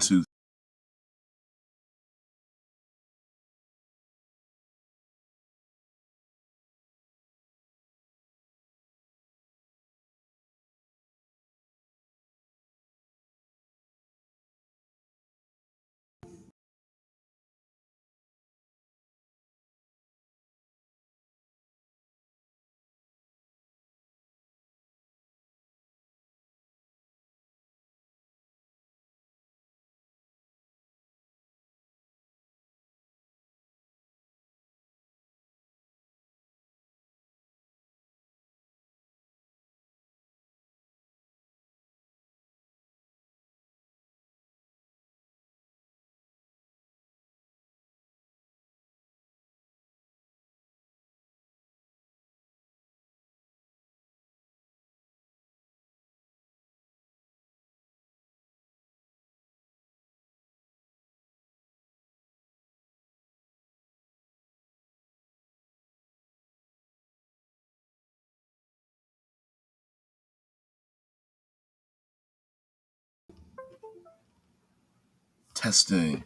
Two. Testing.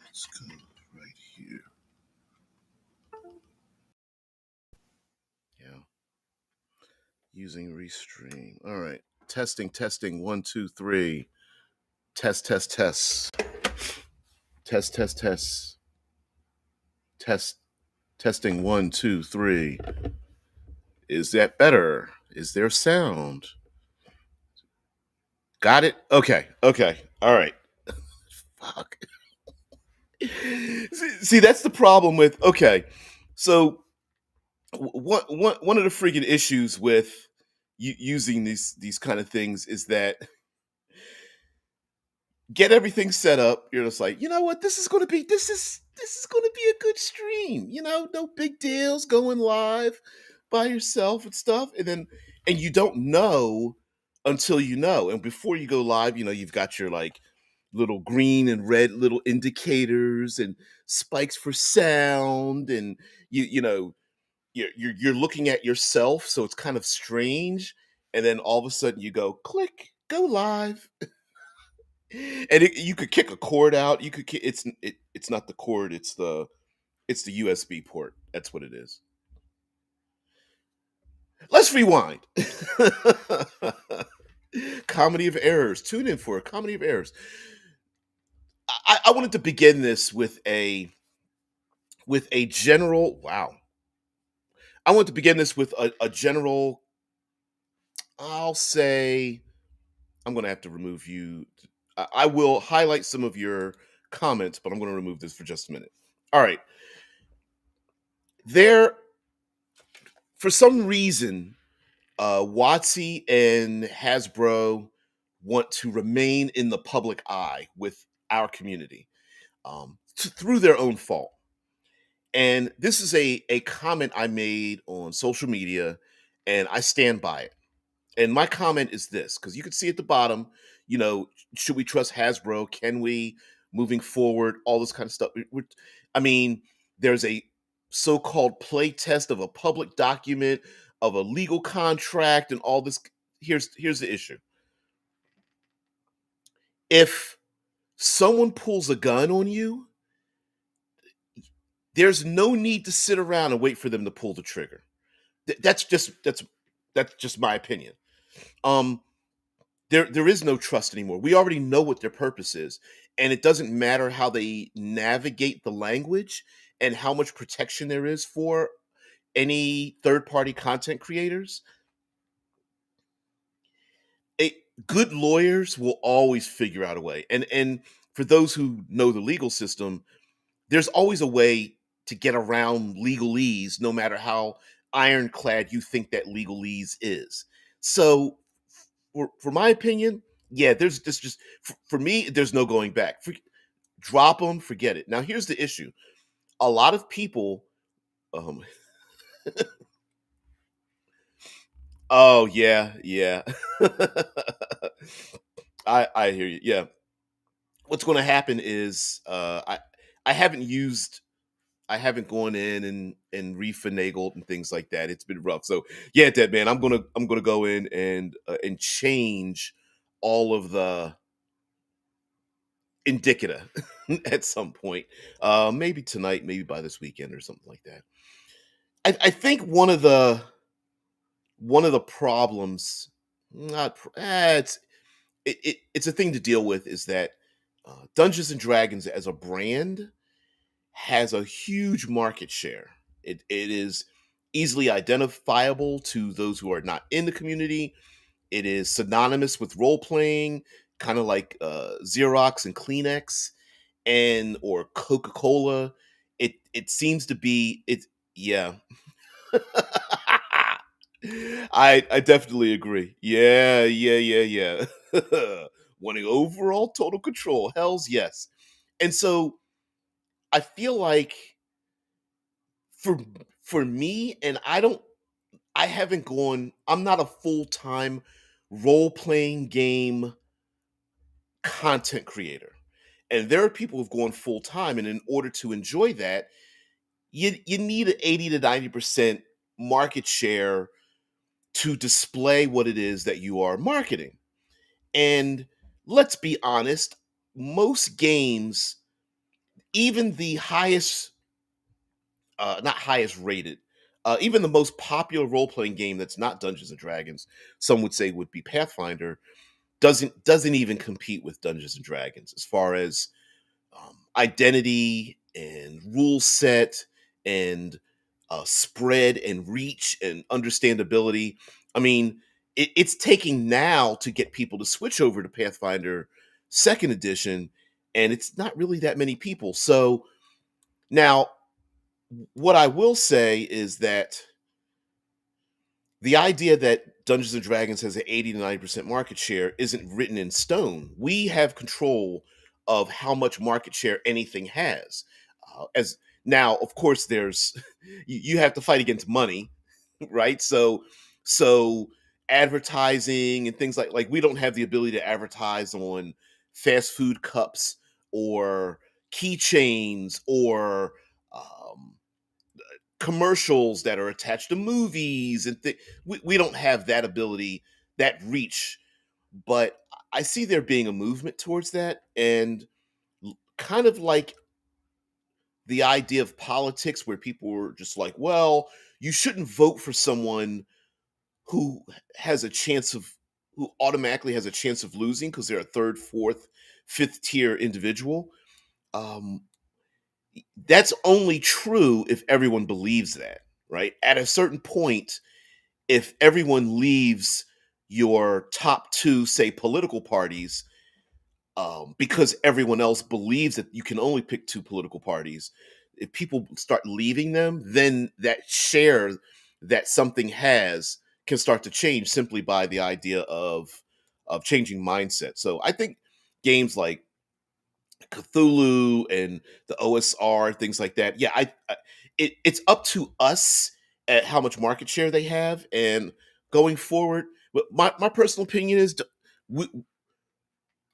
Let's go right here. Yeah. Using Restream. All right. Testing, testing. 1, 2, 3. Test, test, test. Test, test, test. Test, testing. 1, 2, 3. Is that better? Is there sound? Got it? Okay. Okay. All right. Fuck. See, that's the problem with. Okay. So one of the freaking issues with using these kind of things is that get everything set up. You're just like, you know what, this is going to be a good stream. No big deals going live by yourself and stuff, and you don't know until you know. And before you go live, you've got your like little green and red little indicators and spikes for sound, and you're looking at yourself, so it's kind of strange. And then all of a sudden you go click, go live, and you could kick a cord out. You could it's not the cord, it's the USB port. That's what it is. Let's rewind. Comedy of errors. Tune in for a comedy of errors. I wanted to begin this with a general. Wow. I want to begin this with a general. I'll say I'm going to have to remove you. I will highlight some of your comments, but I'm going to remove this for just a minute. All right. There, for some reason, WoTC and Hasbro want to remain in the public eye with our community, through their own fault. And this is a comment I made on social media, and I stand by it. And my comment is this, because you can see at the bottom, should we trust Hasbro? Can we, moving forward, all this kind of stuff. I mean, there's a so-called play test of a public document of a legal contract and all this. Here's the issue. If someone pulls a gun on you, there's no need to sit around and wait for them to pull the trigger. That's just my opinion. Um, there is no trust anymore. We already know what their purpose is, and it doesn't matter how they navigate the language and how much protection there is for any third party content creators. it, Good lawyers will always figure out a way. And for those who know the legal system, there's always a way to get around legalese, no matter how ironclad you think that legalese is. So, for my opinion, yeah, there's this just for me, there's no going back. Drop them, forget it. Now, here's the issue: a lot of people. Um, oh yeah, yeah. I hear you. Yeah, what's going to happen is I haven't gone in and refinagled and things like that. It's been rough. So yeah, dead man, I'm gonna go in and change all of the indicator at some point. Maybe tonight, maybe by this weekend or something like that. I think one of the problems, not it's a thing to deal with, is that Dungeons and Dragons as a brand has a huge market share. It is easily identifiable to those who are not in the community. It is synonymous with role playing, kind of like Xerox and Kleenex, and or Coca Cola. It seems to be it. Yeah, I definitely agree. Yeah, yeah, yeah, yeah. Wanting overall total control. Hell's yes. And so I feel like for for me, and I haven't gone, I'm not a full-time role playing game content creator. And there are people who've gone full time, and in order to enjoy that, you need an 80 to 90% market share to display what it is that you are marketing. And let's be honest, most games, even the highest, not highest rated, even the most popular role playing game that's not Dungeons and Dragons, some would say would be Pathfinder, doesn't even compete with Dungeons and Dragons as far as identity and rule set and spread and reach and understandability. I mean, it's taking now to get people to switch over to Pathfinder Second Edition, and it's not really that many people. So now, what I will say is that the idea that Dungeons and Dragons has an 80 to 90% market share isn't written in stone. We have control of how much market share anything has. As now, of course, there's you have to fight against money, right? So advertising and things like we don't have the ability to advertise on fast food cups or keychains or um, commercials that are attached to movies and we don't have that ability, that reach. But I see there being a movement towards that, and kind of like the idea of politics where people were just like, well, you shouldn't vote for someone who has a chance of who automatically has a chance of losing because they're a third, fourth, fifth tier individual. um that's only true if everyone believes that, right? At a certain point, if everyone leaves your top two, say, political parties, because everyone else believes that you can only pick two political parties, if people start leaving them, then that share that something has can start to change simply by the idea of changing mindset. So I think games like Cthulhu and the OSR, things like that. Yeah, it's up to us at how much market share they have, and going forward. But my personal opinion is, we,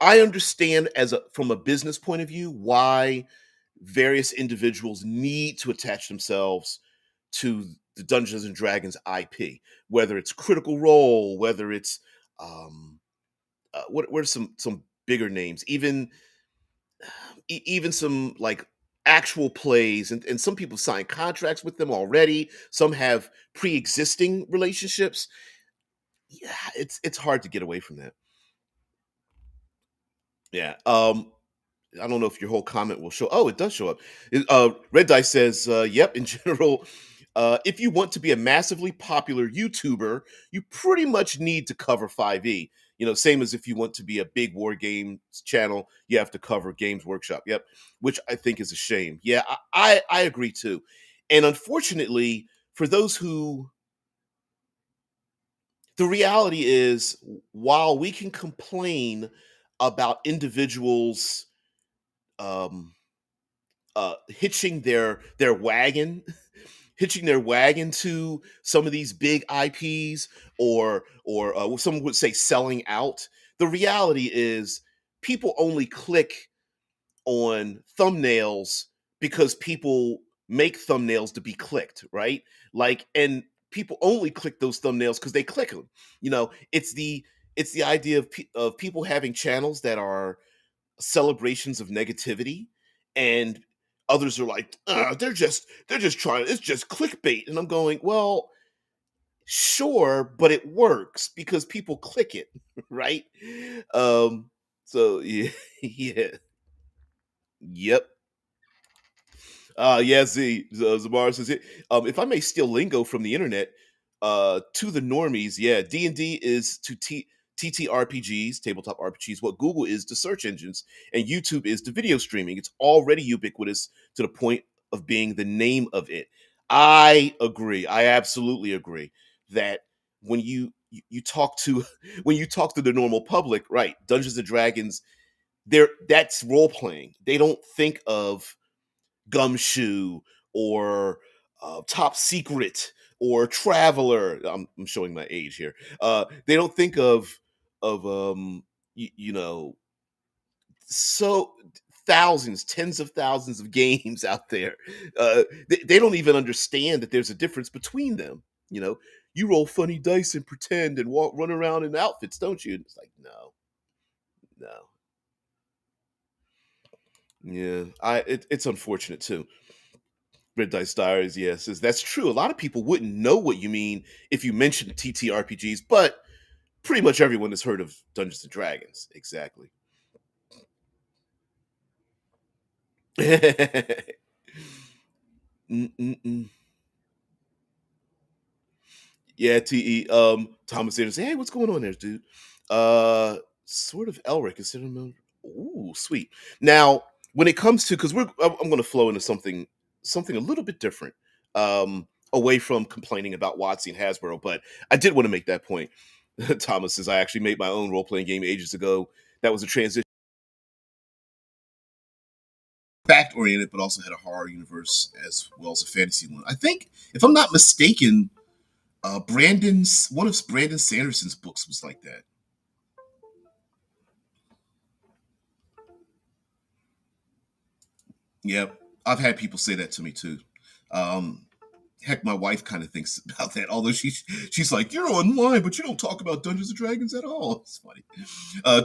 I understand as a from a business point of view why various individuals need to attach themselves to the Dungeons and Dragons IP, whether it's Critical Role, whether it's what are some bigger names, even some like actual plays, and some people sign contracts with them already. Some have pre-existing relationships. Yeah, it's hard to get away from that. Yeah. I don't know if your whole comment will show. Oh, it does show up. Red Dice says, "Yep." In general, if you want to be a massively popular YouTuber, you pretty much need to cover 5e. Same as if you want to be a big war games channel, you have to cover Games Workshop. Yep, which I think is a shame. Yeah, I agree too. And unfortunately, for those who, the reality is, while we can complain about individuals um hitching their wagon hitching their wagon to some of these big IPs, or someone would say selling out. The reality is, people only click on thumbnails because people make thumbnails to be clicked, right? Like, and people only click those thumbnails because they click them. It's the idea of people having channels that are celebrations of negativity, and others are like, they're just trying, it's just clickbait. And I'm going, well, sure, but it works because people click it. Right? So yeah. Yeah. Yep. Yeah, Zamar says it. If I may steal lingo from the internet, to the normies, yeah, D&D is to TTRPGs, tabletop RPGs, what Google is to search engines, and YouTube is to video streaming. It's already ubiquitous to the point of being the name of it. I agree. I absolutely agree that when you talk to when you talk to the normal public, right? Dungeons and Dragons, that's role playing. They don't think of Gumshoe, or Top Secret, or Traveler. I'm showing my age here. They don't think of so thousands, tens of thousands of games out there. They don't even understand that there's a difference between them. You know, you roll funny dice and pretend and run around in outfits, don't you? It's like, no, no. Yeah, it's unfortunate too. Red Dice Diaries, yes, says that's true. A lot of people wouldn't know what you mean if you mentioned TTRPGs, but pretty much everyone has heard of Dungeons and Dragons. Exactly. Mm-mm-mm. Yeah, Te. Thomas Anderson. Hey, what's going on there, dude? Sort of Elric. Is it a Ooh, sweet. Now, when it comes to, because I'm going to flow into something a little bit different, away from complaining about WotC and Hasbro, but I did want to make that point. Thomas says I actually made my own role playing game ages ago. That was a transition, fact oriented, but also had a horror universe as well as a fantasy one. I think, if I'm not mistaken, Brandon's one of Brandon Sanderson's books was like that. Yep, I've had people say that to me too. Um, Heck, my wife kind of thinks about that. Although she's like, "You're online, but you don't talk about Dungeons and Dragons at all." It's funny.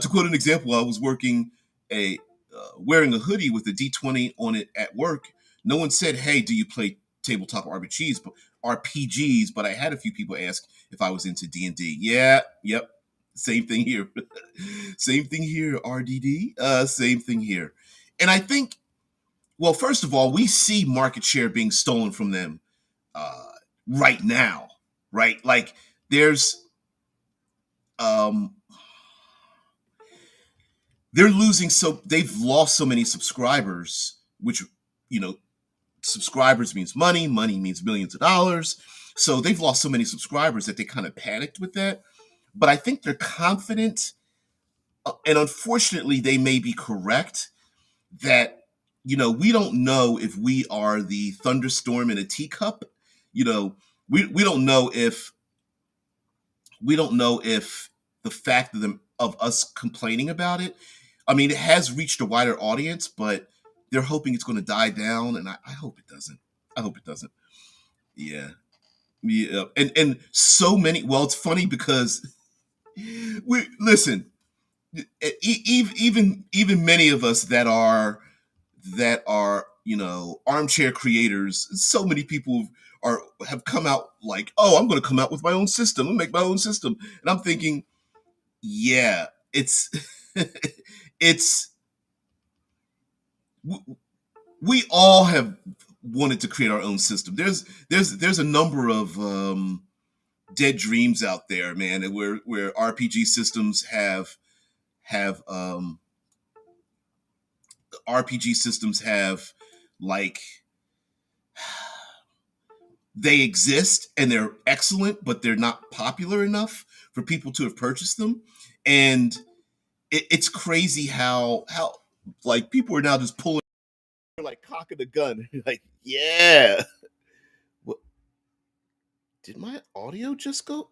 To quote an example, I was working a wearing a hoodie with a D20 on it at work. No one said, "Hey, do you play tabletop RPGs?" But I had a few people ask if I was into D&D. Yeah, yep, same thing here. Same thing here. RDD. Same thing here. And I think, well, first of all, we see market share being stolen from them uh, right now, right? Like, there's um, they're losing, so they've lost so many subscribers, which, you know, subscribers means money, money means millions of dollars. So they've lost so many subscribers that they kind of panicked with that. But I think they're confident, and unfortunately, they may be correct that, we don't know if we are the thunderstorm in a teacup. You know, we don't know if the fact of them of us complaining about it, I mean, it has reached a wider audience, but they're hoping it's going to die down, and I hope it doesn't. I hope it doesn't. Yeah. Yeah. And so many. Well, it's funny because we listen. Even many of us that are armchair creators. So many people have come out like, oh, I'm going to come out with my own system and make my own system, and I'm thinking, yeah, it's it's we all have wanted to create our own system. There's a number of dead dreams out there, man, and where RPG systems have RPG systems have like they exist and they're excellent, but they're not popular enough for people to have purchased them. And it's crazy how like people are now just pulling like cocking the gun. Like, yeah. What, did my audio just go?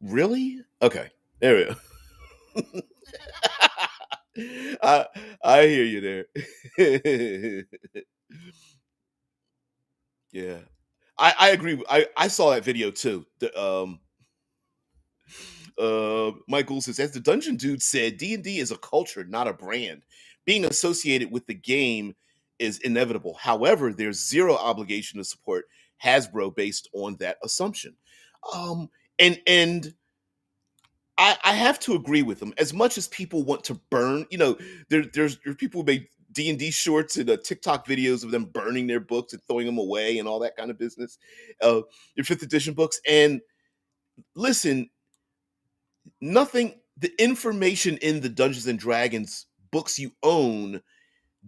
Really? Okay. There we go. I I hear you there. Yeah. I agree. I saw that video too. Michael says, as the Dungeon Dude said, D&D is a culture, not a brand. Being associated with the game is inevitable. However, there's zero obligation to support Hasbro based on that assumption. And I have to agree with them. As much as people want to burn, there's people who make D&D shorts and TikTok videos of them burning their books and throwing them away and all that kind of business. Your fifth edition books. And listen, nothing, the information in the Dungeons and Dragons books you own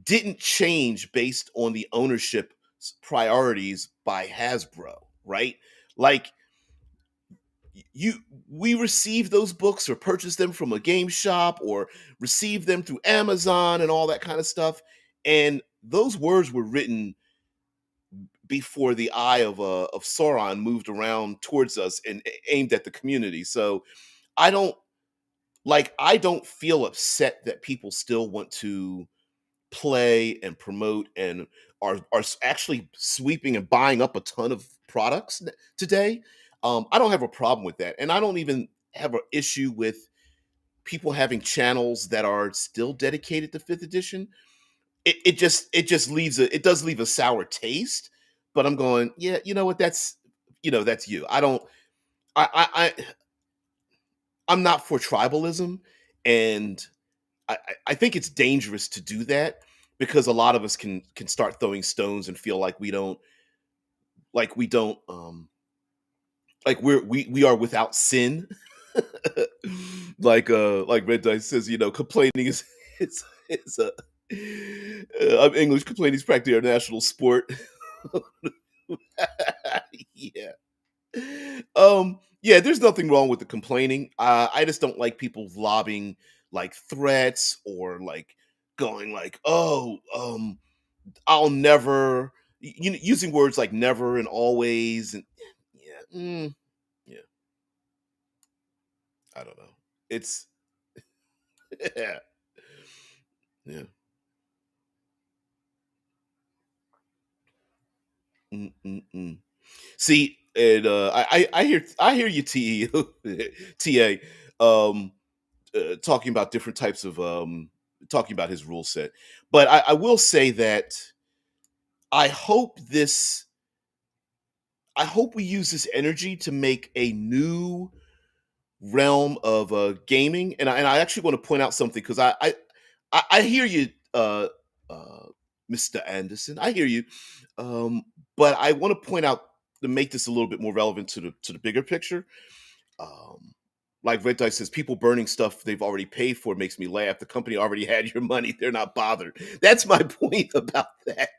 didn't change based on the ownership priorities by Hasbro, right? Like you we receive those books or purchase them from a game shop or receive them through Amazon and all that kind of stuff. And those words were written before the eye of Sauron moved around towards us and aimed at the community. So I don't I don't feel upset that people still want to play and promote and are actually sweeping and buying up a ton of products today. I don't have a problem with that, and I don't even have an issue with people having channels that are still dedicated to fifth edition. It just leaves it does leave a sour taste. But I'm going, yeah, you know what? That's you. I don't. I I'm not for tribalism, and I think it's dangerous to do that because a lot of us can start throwing stones and feel like we don't like we are without sin. Like Red Dice says, complaining is it's a I'm English, complaining is practically our national sport. Yeah. Yeah, there's nothing wrong with the complaining. I just don't like people lobbing like threats or like going like, "Oh, I'll never," using words like never and always, and yeah, yeah, I don't know. It's yeah, yeah. Mm-mm-mm. See, and I hear you, ta, um, talking about different types of talking about his rule set, but I will say that I hope this I hope we use this energy to make a new realm of gaming. And I actually want to point out something because I hear you, uh, Mr. Anderson. I hear you, um, but I want to point out to make this a little bit more relevant to the bigger picture. Um, like Red Dice says, people burning stuff they've already paid for makes me laugh. The company already had your money; they're not bothered. That's my point about that.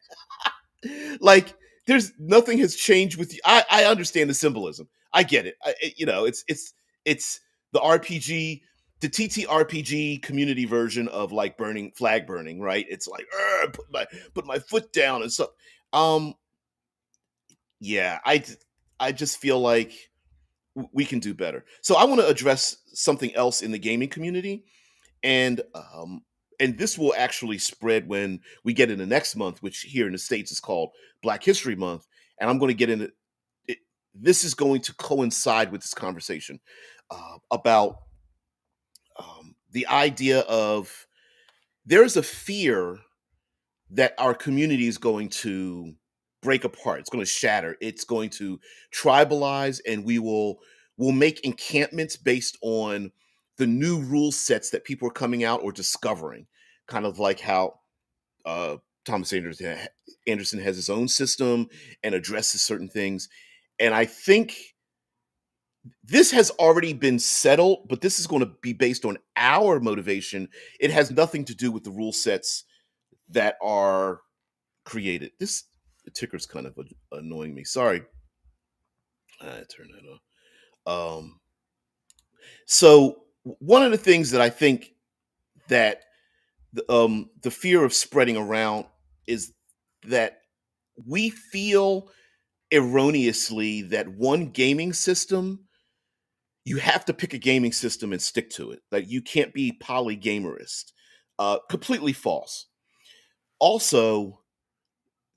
Like, there's nothing has changed with you. I understand the symbolism. I get it. It's the RPG, the TTRPG community version of like burning flag burning, right? It's like put my foot down and so um yeah, I just feel like we can do better. So I want to address something else in the gaming community, and and this will actually spread when we get into next month, which here in the States is called Black History Month. And I'm going to get into it. This is going to coincide with this conversation about the idea of there's a fear that our community is going to break apart. It's going to shatter. It's going to tribalize, and we'll make encampments based on the new rule sets that people are coming out or discovering. Kind of like how uh, Thomas Anderson has his own system and addresses certain things. And I think this has already been settled, but this is going to be based on our motivation. It has nothing to do with the rule sets that are created. This the ticker's kind of annoying me. Sorry. I turn that off. So one of the things that I think that the fear of spreading around is that we feel erroneously that one gaming system, you have to pick a gaming system and stick to it. Like you can't be polygamerist. Completely false. Also,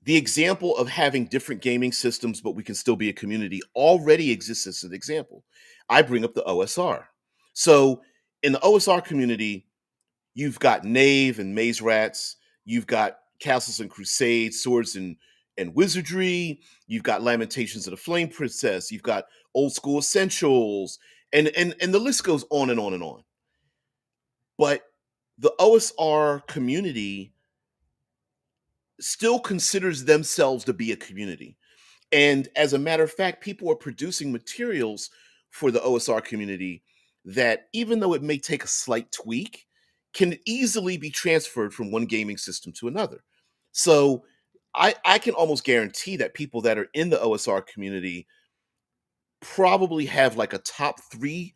the example of having different gaming systems, but we can still be a community, already exists as an example. I bring up the OSR. So in the OSR community, you've got Knave and Maze Rats, you've got Castles and Crusades, Swords and Wizardry, you've got Lamentations of the Flame Princess, you've got Old School Essentials, and the list goes on and on and on. But the OSR community still considers themselves to be a community. And as a matter of fact, people are producing materials for the OSR community that, even though it may take a slight tweak, can easily be transferred from one gaming system to another. So I can almost guarantee that people that are in the OSR community probably have like a top three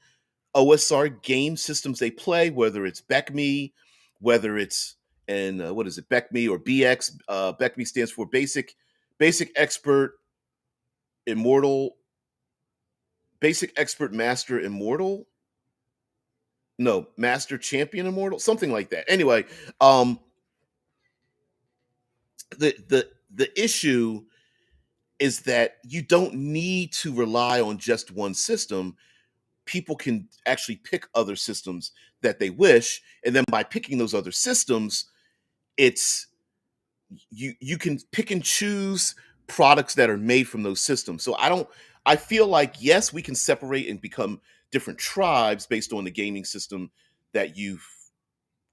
OSR game systems they play, whether it's BECME, whether it's and what is it, BECME or BX? BECME stands for Basic Expert Immortal, Basic Expert Master Immortal. No, Master Champion Immortal, something like that. Anyway, um, the issue is that you don't need to rely on just one system. People can actually pick other systems that they wish, and then by picking those other systems, it's you can pick and choose products that are made from those systems. So I feel like yes, we can separate and become different tribes based on the gaming system that you've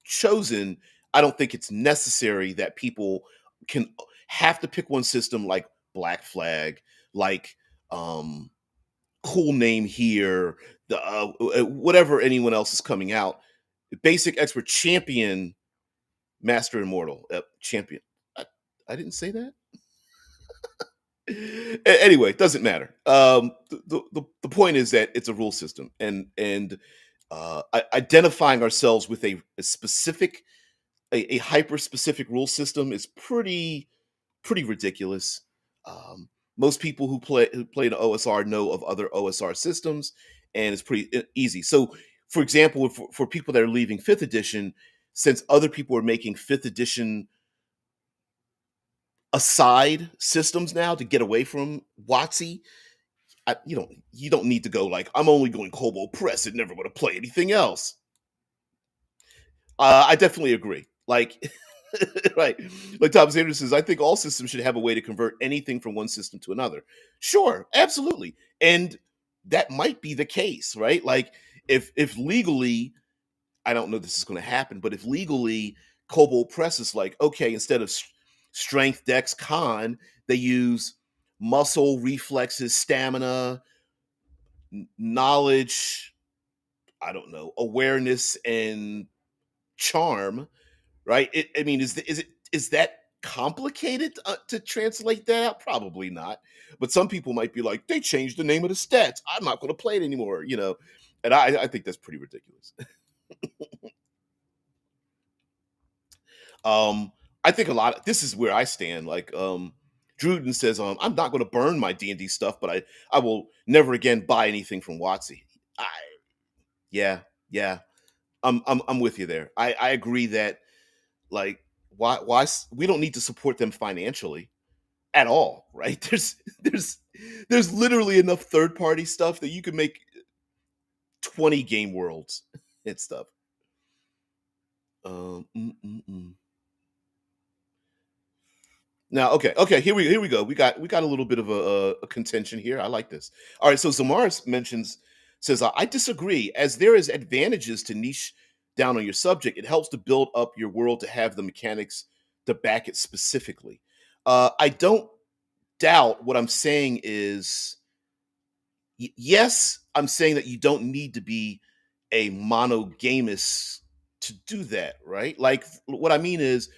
chosen. I don't think it's necessary that people can have to pick one system like Black Flag, like um cool name here, the whatever anyone else is coming out. Basic Expert Champion, Master Immortal, Champion. I, I didn't say that. Anyway, doesn't matter. The point is that it's a rule system, and identifying ourselves with a specific, a hyper specific rule system is pretty ridiculous. Most people who play the OSR know of other OSR systems, and it's pretty easy. So, for example, for people that are leaving fifth edition, since other people are making fifth edition aside systems now to get away from WotC, you don't need to go like I'm only going Kobold Press and never going to play anything else. I definitely agree. Like, right, like Thomas Anderson says, I think all systems should have a way to convert anything from one system to another. Sure, absolutely, and that might be the case, right? Like, if legally, I don't know this is going to happen, but if legally Kobold Press is like, okay, instead of strength, dex, con, they use muscle, reflexes, stamina, knowledge, I don't know, awareness, and charm, right? I mean, is that complicated to translate that out? Probably not. But some people might be like, they changed the name of the stats. I'm not going to play it anymore, And I think that's pretty ridiculous. um, I think a lot of this is where I stand. Like, Druden says, I'm not going to burn my D&D stuff, but I will never again buy anything from WotC. I Yeah, yeah. I'm with you there. I agree that Like, we don't need to support them financially at all, right? There's there's literally enough third party stuff that you can make 20 game worlds and stuff. Um, mm, mm, mm. Now, okay, here we go. We got a little bit of a contention here. I like this. All right, so Zamaris mentions says I disagree. As there is advantages to niche down on your subject, it helps to build up your world to have the mechanics to back it specifically. I don't doubt what I'm saying is yes, I'm saying that you don't need to be a monogamous to do that, right? Like what I mean is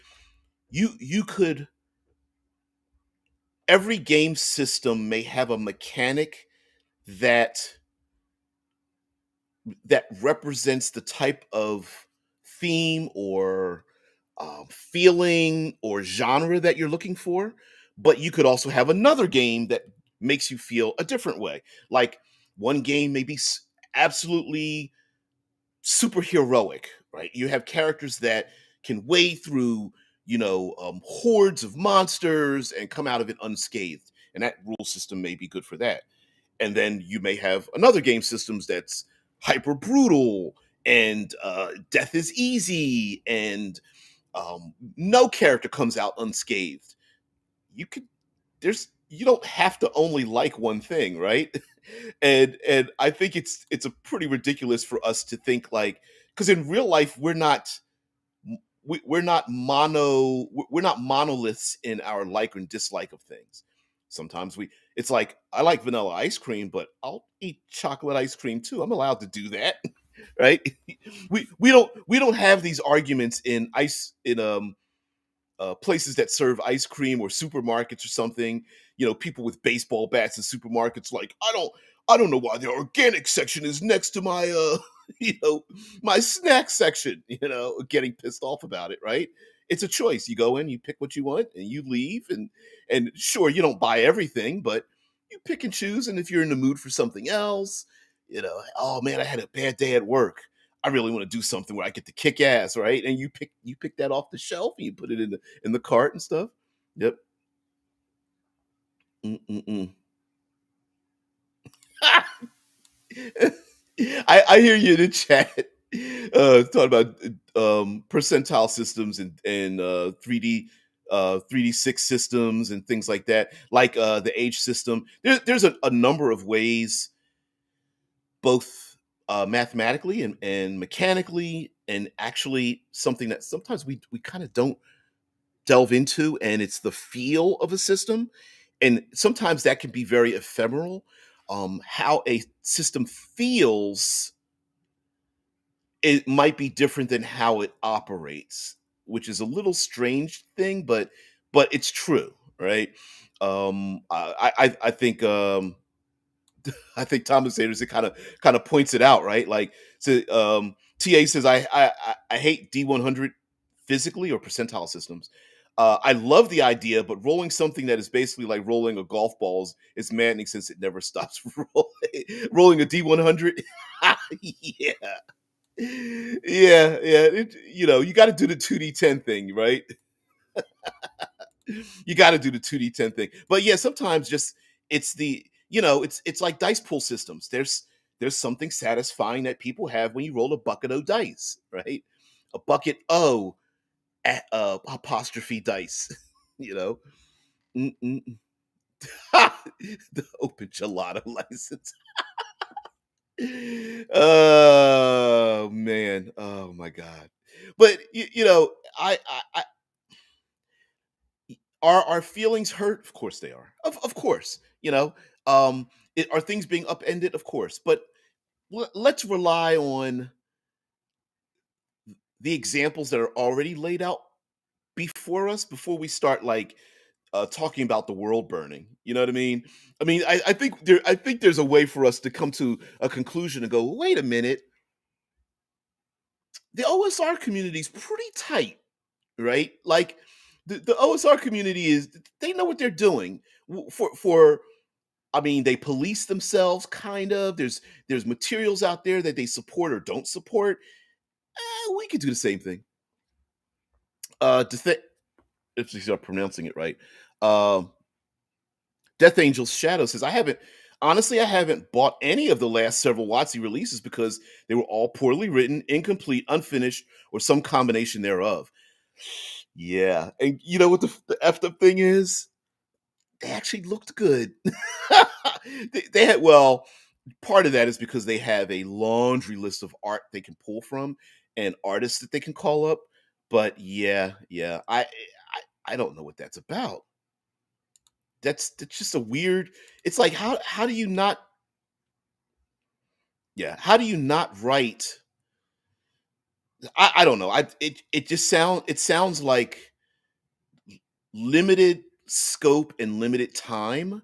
you could every game system may have a mechanic that represents the type of theme or feeling or genre that you're looking for, but you could also have another game that makes you feel a different way. Like one game may be absolutely super heroic, right? You have characters that can wade through, hordes of monsters and come out of it unscathed, and that rule system may be good for that. And then you may have another game systems that's hyper brutal and death is easy and no character comes out unscathed. You could there's you don't have to only like one thing, right? And I think it's a pretty ridiculous for us to think like because in real life we're not we're not monoliths in our like and dislike of things. Sometimes it's like I like vanilla ice cream, but I'll eat chocolate ice cream too. I'm allowed to do that, right? We don't have these arguments in ice in places that serve ice cream or supermarkets or something. People with baseball bats in supermarkets, like I don't know why the organic section is next to my you know my snack section. Getting pissed off about it, right? It's a choice. You go in, you pick what you want, and you leave. And sure, you don't buy everything, but you pick and choose. And if you're in the mood for something else, oh man, I had a bad day at work. I really want to do something where I get to kick ass, right? And you pick that off the shelf and you put it in the cart and stuff. Yep. Mm-mm-mm. I hear you in the chat talking about percentile systems and 3D 6 systems and things like that, like the age system. There's a number of ways, both mathematically and mechanically, and actually something that sometimes we kind of don't delve into, and it's the feel of a system. And sometimes that can be very ephemeral. How a system feels, it might be different than how it operates, which is a little strange thing, but it's true, right? I think I think Thomas Anderson kind of points it out, right? Like, so TA says I hate D100 physically or percentile systems. I love the idea, but rolling something that is basically like rolling a golf ball is maddening since it never stops rolling a D100. Yeah, yeah. You got to do the 2D10 thing, right? You got to do the 2D10 thing. But yeah, sometimes just it's like dice pool systems. There's something satisfying that people have when you roll a bucket o dice, right? A bucket o apostrophe dice, you know. Mm-mm. The open gelato license. Oh man, oh my god. But I are our feelings hurt? Of course they are. Of course, are things being upended? Of course, but let's rely on the examples that are already laid out before us before we start like talking about the world burning. You know what I mean? I think there's a way for us to come to a conclusion and go, wait a minute, the OSR community is pretty tight, right? Like the OSR community is they know what they're doing. For I mean, they police themselves kind of. There's materials out there that they support or don't support. We could do the same thing. Death, if I'm pronouncing it right, um, Death Angel's Shadow says, I haven't bought any of the last several WotC releases because they were all poorly written, incomplete, unfinished, or some combination thereof. Yeah, and you know what the effed up thing is? They actually looked good. They had, well, part of that is because they have a laundry list of art they can pull from and artists that they can call up. But yeah, yeah, I don't know what that's about. That's just a weird. It's like how do you not, yeah, how do you not write? I don't know. It sounds like limited scope and limited time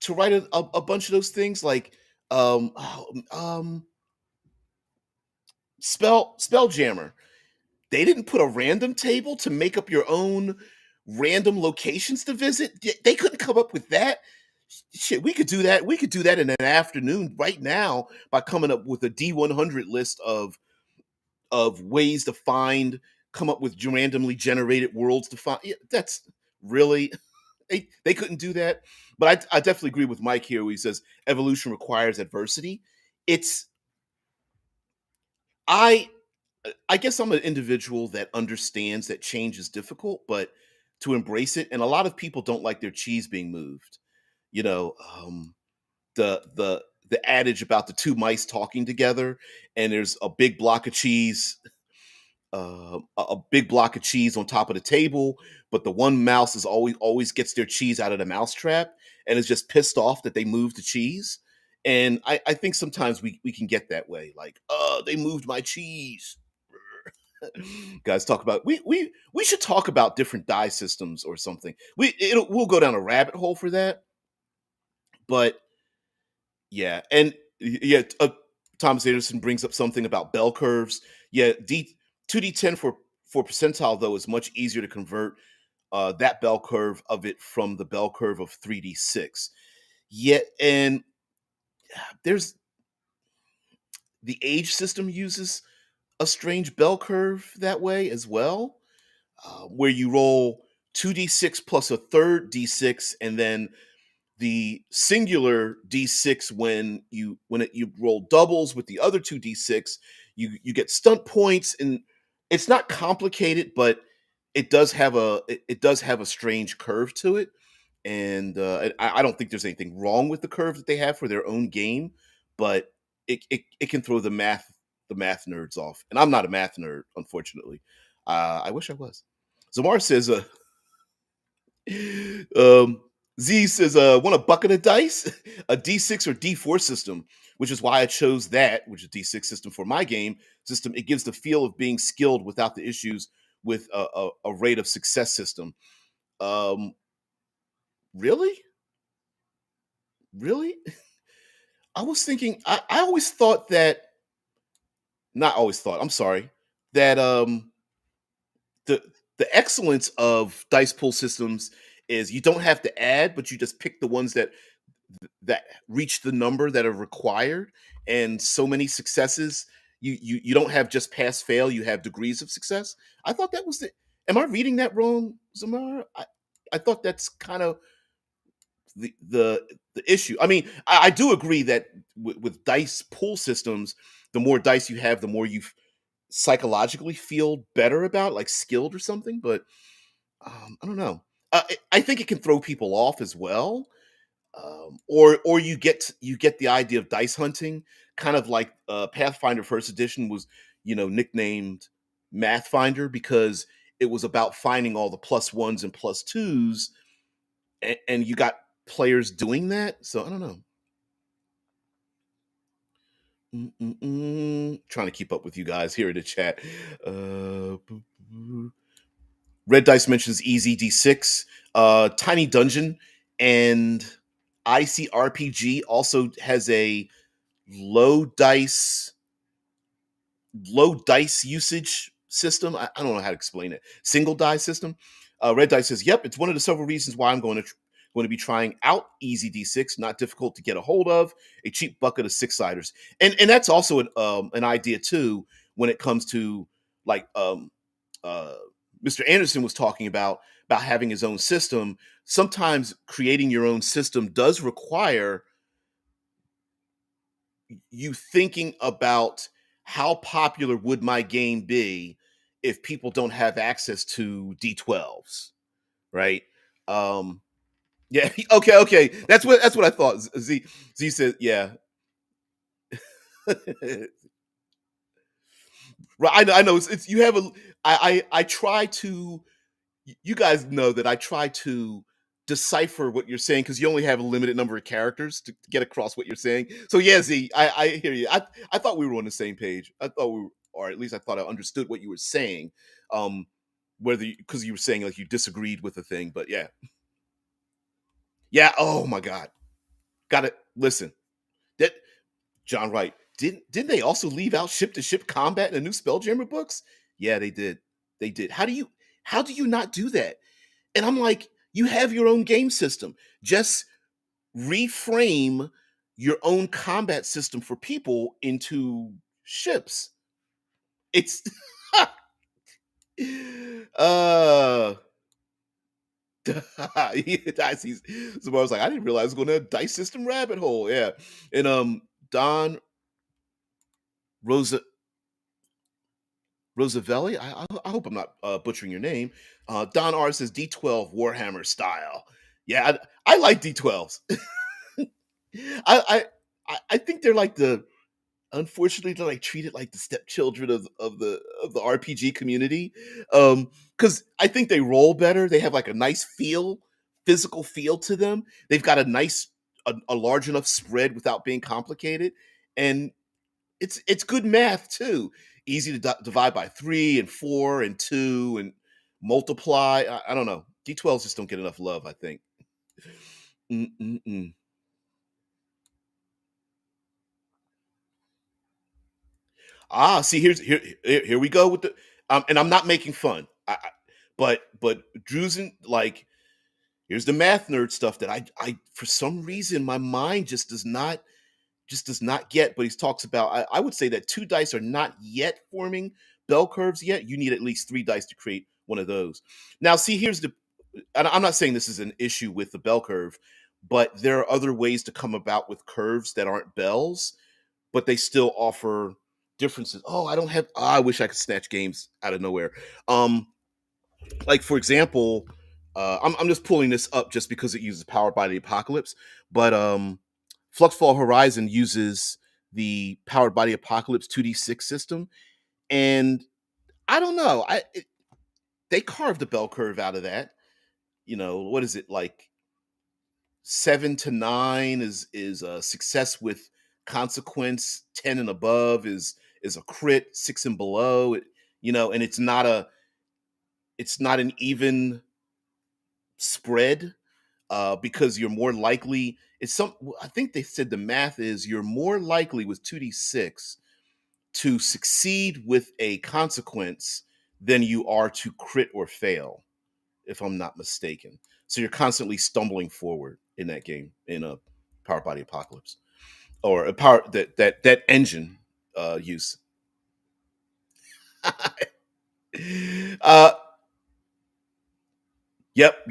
to write a bunch of those things, like um oh, Spelljammer. They didn't put a random table to make up your own random locations to visit. They couldn't come up with that. Shit, we could do that. We could do that in an afternoon right now by coming up with a D100 list of ways to find, come up with randomly generated worlds to find. Yeah, that's really, they couldn't do that. But I definitely agree with Mike here, where he says evolution requires adversity. It's I I guess I'm an individual that understands that change is difficult, but to embrace it. And a lot of people don't like their cheese being moved. You know, the adage about the two mice talking together, and there's a big block of cheese, a big block of cheese on top of the table, but the one mouse is always gets their cheese out of the mouse trap and is just pissed off that they moved the cheese. And I think sometimes we can get that way, like, oh, they moved my cheese. Guys, talk about, we should talk about different die systems or something. We'll go down a rabbit hole for that. But yeah, and yeah, Thomas Anderson brings up something about bell curves. Yeah, 2d10 for percentile though is much easier to convert that bell curve of it from the bell curve of 3d6. Yet, and there's the age system uses a strange bell curve that way as well, where you roll 2d6 plus a third d6, and then the singular d6, you roll doubles with the other two d6, you get stunt points. And it's not complicated, but it does have a strange curve to it. And I don't think there's anything wrong with the curve that they have for their own game, but it can throw the math nerds off. And I'm not a math nerd, unfortunately. I wish I was. Zamar says, um, Z says, want a bucket of dice, a D6 or D4 system, which is why I chose that, which is D6 system for my game system. It gives the feel of being skilled without the issues with a rate of success system. Um, really? Really? I was thinking, I always thought that, not always thought, I'm sorry, that the the excellence of dice pool systems is you don't have to add, but you just pick the ones that reach the number that are required. And so many successes, you don't have just pass fail, you have degrees of success. I thought that was the, am I reading that wrong, Zamar? I thought that's kind of the issue. I mean, I do agree that with dice pool systems, the more dice you have, the more you psychologically feel better about, like skilled or something. But I don't know. I think it can throw people off as well. Or you get the idea of dice hunting, kind of like Pathfinder First Edition was, nicknamed Mathfinder because it was about finding all the plus ones and plus twos, and you got players doing that. So I don't know. Trying to keep up with you guys here in the chat. Red Dice mentions Easy D6, Tiny Dungeon, and ICRPG also has a low dice low dice usage system. I don't know how to explain it. Single die system. Red Dice says, "Yep, it's one of the several reasons why I'm going to be trying out Easy D6. Not difficult to get a hold of. A cheap bucket of six siders, and that's also an idea too when it comes to like uh, Mr. Anderson was talking about having his own system. Sometimes creating your own system does require you thinking about how popular would my game be if people don't have access to D12s, right? Um, yeah, okay. That's what I thought. Z said, yeah. Right, I know. It's you have a. I try to. You guys know that I try to decipher what you're saying because you only have a limited number of characters to get across what you're saying. So yeah, Z, I hear you. I thought we were on the same page. I thought we were, or at least I thought I understood what you were saying. Um, whether because you were saying like you disagreed with the thing, but yeah, yeah. Oh my God, got it. Listen, that John Wright didn't they also leave out ship to ship combat in the new Spelljammer books? Yeah, they did. They did. How do you not do that? And I'm like, you have your own game system. Just reframe your own combat system for people into ships. It's uh I see. So I was like, I didn't realize I was going to a dice system rabbit hole. Yeah. And Don Rosa Rosavelli. I hope I'm not butchering your name. Don R says D12 Warhammer style. Yeah, I like D12s. I I think they're like the unfortunately they're like treated like the stepchildren of the RPG community. Because I think they roll better. They have like a nice physical feel to them. They've got a large enough spread without being complicated, and it's good math too. Easy to divide by 3 and 4 and 2 and multiply. I don't know. D12s just don't get enough love, I think. Mm-mm-mm. See, here we go with the and I'm not making fun. But Drusen, like, here's the math nerd stuff that I for some reason my mind just does not get. But he talks about I would say that 2 dice are not yet forming bell curves yet. You need at least 3 dice to create one of those. Now, see, here's the and I'm not saying this is an issue with the bell curve, but there are other ways to come about with curves that aren't bells, but they still offer differences. Oh, I don't have. I wish I could snatch games out of nowhere. Um, like for example, I'm just pulling this up just because it uses Powered by the Apocalypse, but Fluxfall Horizon uses the Powered by the Apocalypse 2d6 system, and I don't know. They carved a bell curve out of that. What is it like? 7 to 9 is a success with consequence. 10 and above is a crit. 6 and below, and it's not an even spread because you're more likely. It's some. I think they said the math is you're more likely with 2d6 to succeed with a consequence than you are to crit or fail, if I'm not mistaken. So you're constantly stumbling forward in that game in a Powered by the Apocalypse or a power that engine use. uh, yep.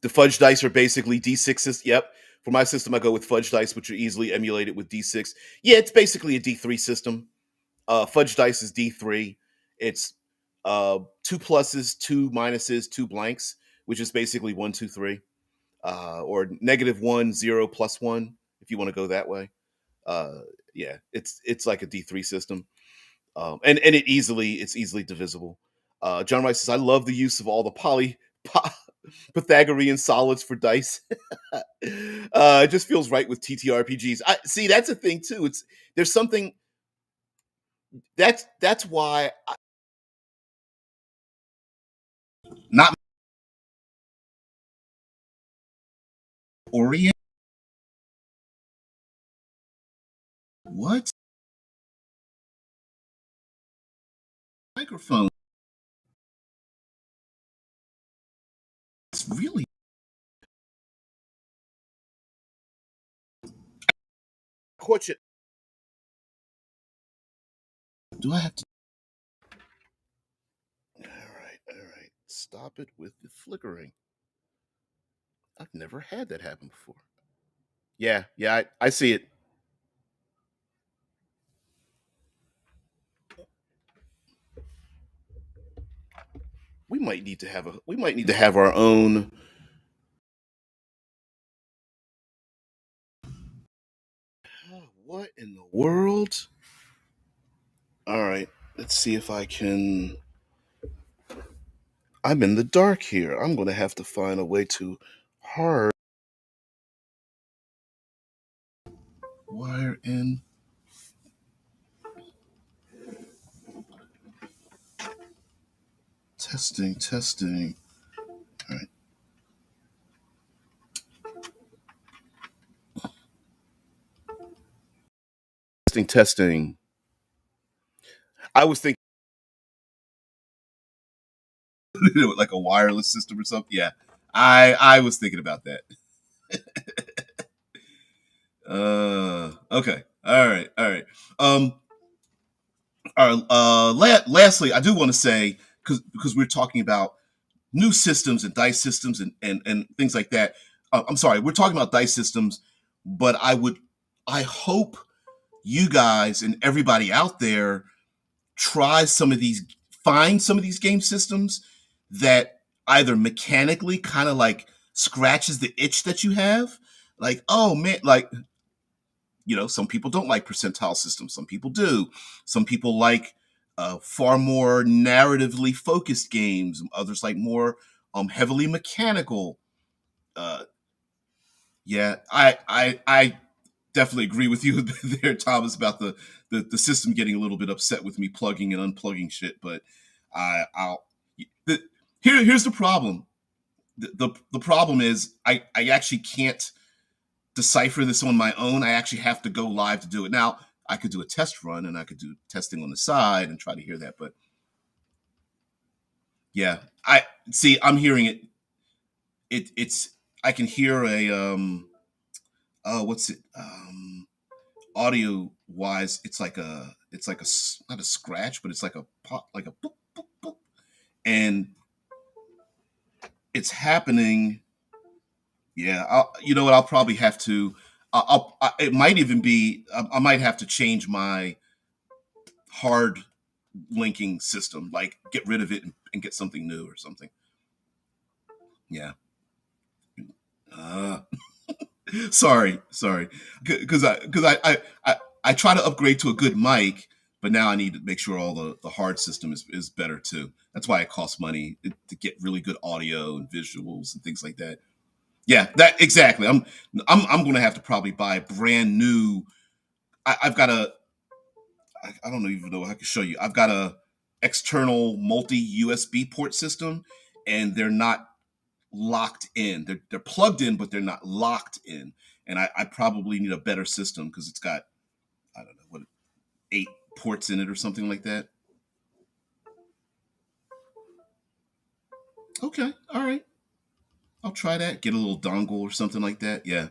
The fudge dice are basically D6s. Yep. For my system, I go with fudge dice, which are easily emulated with D6. Yeah, it's basically a D3 system. Fudge dice is D3. It's 2 pluses, 2 minuses, 2 blanks, which is basically 1, 2, 3. Or -1, 0, +1, if you want to go that way. Uh, yeah, it's like a D3 system, and it's easily divisible. John Rice says, "I love the use of all the Pythagorean solids for dice. It just feels right with TTRPGs. I see that's a thing too. There's something that's why not Orient. What microphone? It's really caught you. Do I have to? All right. Stop it with the flickering. I've never had that happen before. Yeah, yeah, I see it. We might need to have our own. What in the world? All right, let's see if I can. I'm in the dark here. I'm going to have to find a way to hard wire in. Testing, testing. All right, testing, testing. I was thinking like a wireless system or something. Yeah, I was thinking about that. Okay. All right. All right. Um. All right. Lastly, I do want to say because we're talking about new systems and dice systems and things like that. I'm sorry, we're talking about dice systems, but I hope you guys and everybody out there try some of these, find some of these game systems that either mechanically kind of like scratches the itch that you have. Like, oh man, like, some people don't like percentile systems. Some people do. Some people like far more narratively focused games. Others like more heavily mechanical. Uh, yeah, I definitely agree with you there, Thomas, about the system getting a little bit upset with me plugging and unplugging shit. But I'll the, here's the problem. The problem is I actually can't decipher this on my own. I actually have to go live to do it. Now, I could do a test run and I could do testing on the side and try to hear that. But yeah, I see. I'm hearing it. It's I can hear a what's it audio wise. It's like a not a scratch, but it's like a pop, like a boop, boop, boop, and it's happening. Yeah, you know what? I'll probably have to. It might even be. I might have to change my hard linking system, like get rid of it and get something new or something. Yeah. Uh, sorry, because I try to upgrade to a good mic, but now I need to make sure all the hard system is better too. That's why it costs money to get really good audio and visuals and things like that. Yeah, that exactly. I'm going to have to probably buy brand new. I've got I don't even know if I can show you. I've got a external multi USB port system, and they're not locked in. They're plugged in, but they're not locked in. And I probably need a better system because it's got, I don't know, what, 8 ports in it or something like that. Okay, all right, I'll try that. Get a little dongle or something like that. Yeah.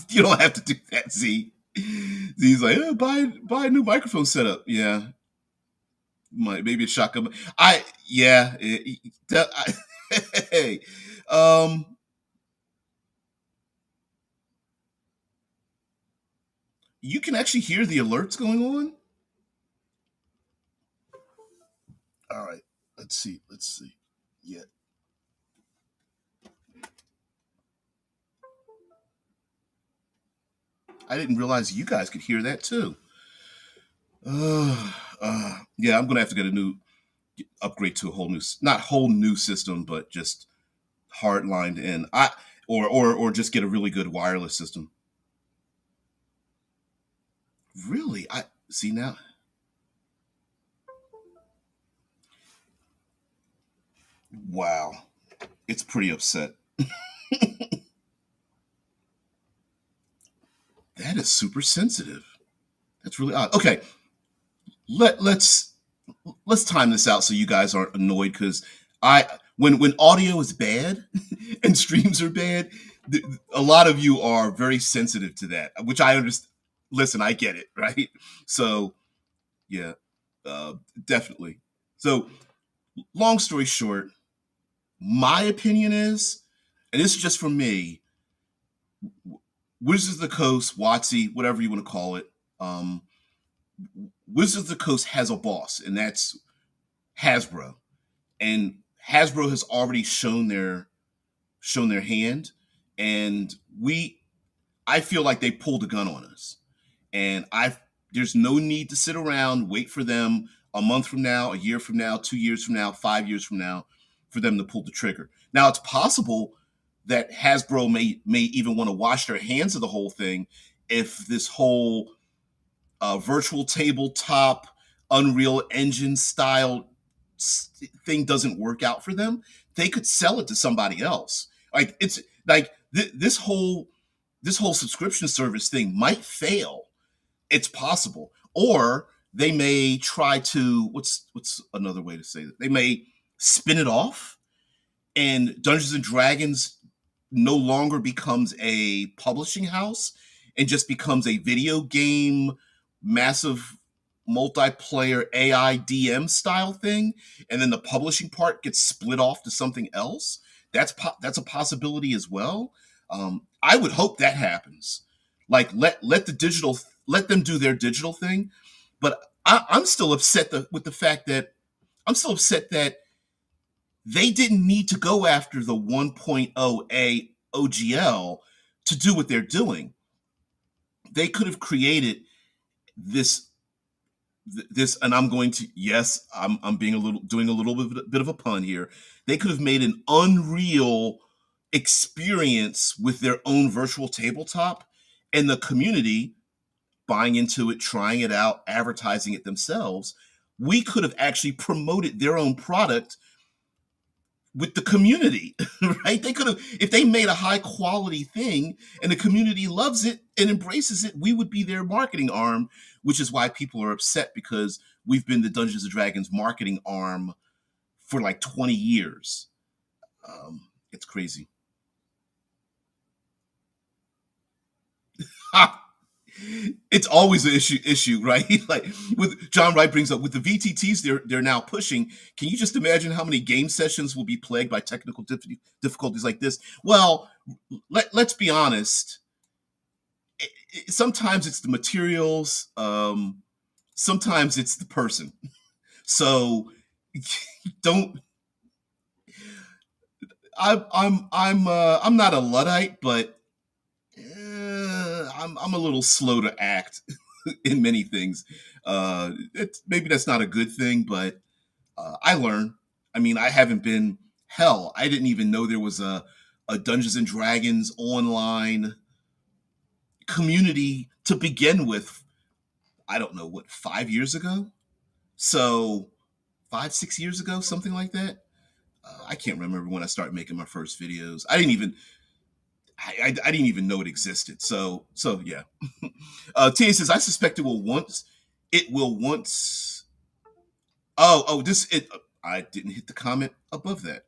You don't have to do that, Z. Z's like, buy a new microphone setup. Yeah, maybe a shotgun. Yeah. Hey, um, you can actually hear the alerts going on. All right, let's see. Let's see. Yeah, I didn't realize you guys could hear that too. Yeah, I'm gonna have to get a new upgrade to a whole new, not whole new system, but just hard lined in. Or just get a really good wireless system. Really, I see now. Wow, it's pretty upset. That is super sensitive. That's really odd. Okay, let's time this out so you guys aren't annoyed because I when audio is bad and streams are bad, a lot of you are very sensitive to that, which I understand. Listen, I get it, right? So yeah, uh, definitely. So, long story short, my opinion is, and this is just for me, Wizards of the Coast, WoTC, whatever you want to call it, um, Wizards of the Coast has a boss, and that's Hasbro. And Hasbro has already shown their hand, and I feel like they pulled a gun on us. And there's no need to sit around, wait for them a month from now, a year from now, 2 years from now, 5 years from now, for them to pull the trigger. Now it's possible that Hasbro may even want to wash their hands of the whole thing if this whole virtual tabletop Unreal Engine style thing doesn't work out for them. They could sell it to somebody else. Like it's like this whole subscription service thing might fail. It's possible. Or they may try to, what's another way to say that? They may spin it off, and Dungeons and Dragons no longer becomes a publishing house and just becomes a video game massive multiplayer AI DM style thing, and then the publishing part gets split off to something else. That's a possibility as well. I would hope that happens. Like let them do their digital thing, but I'm still upset with the fact that I'm still upset that they didn't need to go after the 1.0A OGL to do what they're doing. They could have created this and I'm going to, yes, I'm being doing a little bit of a pun here. They could have made an Unreal experience with their own virtual tabletop, and the community buying into it, trying it out, advertising it themselves. We could have actually promoted their own product with the community, right? They could have, if they made a high quality thing and the community loves it and embraces it, we would be their marketing arm, which is why people are upset, because we've been the Dungeons and Dragons marketing arm for like 20 years. It's crazy. It's always an issue, right? Like with John Wright brings up with the VTTs they're now pushing. Can you just imagine how many game sessions will be plagued by technical difficulties like this? Well, let's be honest. Sometimes it's the materials. Sometimes it's the person. So don't. I'm not a luddite, but I'm a little slow to act in many things. Maybe that's not a good thing, but I learn. I mean, I haven't been hell. I didn't even know there was a Dungeons and Dragons online community to begin with. I don't know what, 5 years ago. So 5, 6 years ago, something like that. I can't remember when I started making my first videos. I didn't even know it existed. So yeah. Tia says, I suspect it will once. Oh, this it. I didn't hit the comment above that.